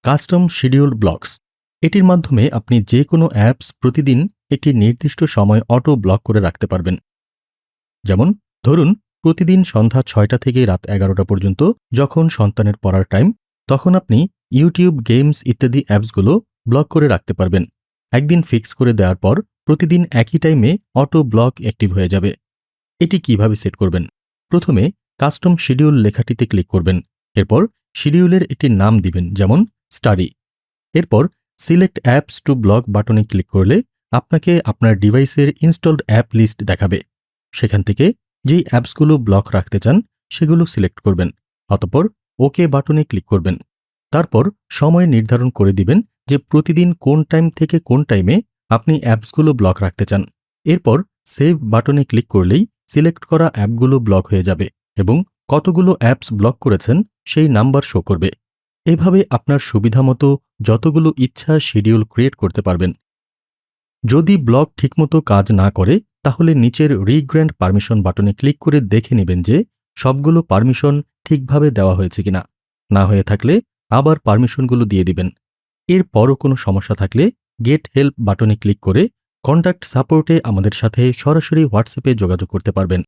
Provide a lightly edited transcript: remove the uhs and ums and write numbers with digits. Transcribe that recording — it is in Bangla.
Custom scheduled blocks. এটির মাধ্যমে আপনি যে কোনো অ্যাপস প্রতিদিন একটি নির্দিষ্ট সময় অটো ব্লক করে রাখতে পারবেন। যেমন ধরুন, প্রতিদিন সন্ধ্যা 6টা থেকে রাত 11টা পর্যন্ত যখন সন্তানের পড়ার টাইম, তখন আপনি ইউটিউব, গেমস ইত্যাদি অ্যাপসগুলো ব্লক করে রাখতে পারবেন। একদিন ফিক্স করে দেওয়ার পর প্রতিদিন একই টাইমে অটো ব্লক অ্যাক্টিভ হয়ে যাবে। এটি কিভাবে সেট করবেন? প্রথমে কাস্টম শিডিউল লেখাটিতে ক্লিক করবেন। এরপর শিডিউলের একটি নাম দিবেন, যেমন স্টাডি। এরপর সিলেক্ট অ্যাপস টু ব্লক বাটনে ক্লিক করলে আপনাকে আপনার ডিভাইসের ইনস্টলড অ্যাপ লিস্ট দেখাবে। সেখান থেকে যেই অ্যাপসগুলো ব্লক রাখতে চান সেগুলো সিলেক্ট করবেন। অতঃপর ওকে বাটনে ক্লিক করবেন। তারপর সময় নির্ধারণ করে দিবেন যে প্রতিদিন কোন টাইম থেকে কোন টাইমে আপনি অ্যাপসগুলো ব্লক রাখতে চান। এরপর সেভ বাটনে ক্লিক করলেই সিলেক্ট করা অ্যাপগুলো ব্লক হয়ে যাবে এবং কতগুলো অ্যাপস ব্লক করেছেন সেই নাম্বার শো করবে। এভাবে আপনার সুবিধামতো যতগুলো ইচ্ছা শিডিউল ক্রিয়েট করতে পারবেন। যদি ব্লক ঠিকমতো কাজ না করে তাহলে নিচের রিগ্র্যান্ট পারমিশন বাটনে ক্লিক করে দেখে নেবেন যে সবগুলো পারমিশন ঠিকভাবে দেওয়া হয়েছে কিনা। না হয়ে থাকলে আবার পারমিশনগুলো দিয়ে দিবেন। এরপরও কোনো সমস্যা থাকলে গেট হেল্প বাটনে ক্লিক করে কন্ট্যাক্ট সাপোর্টে আমাদের সাথে সরাসরি হোয়াটসঅ্যাপে যোগাযোগ করতে পারবেন।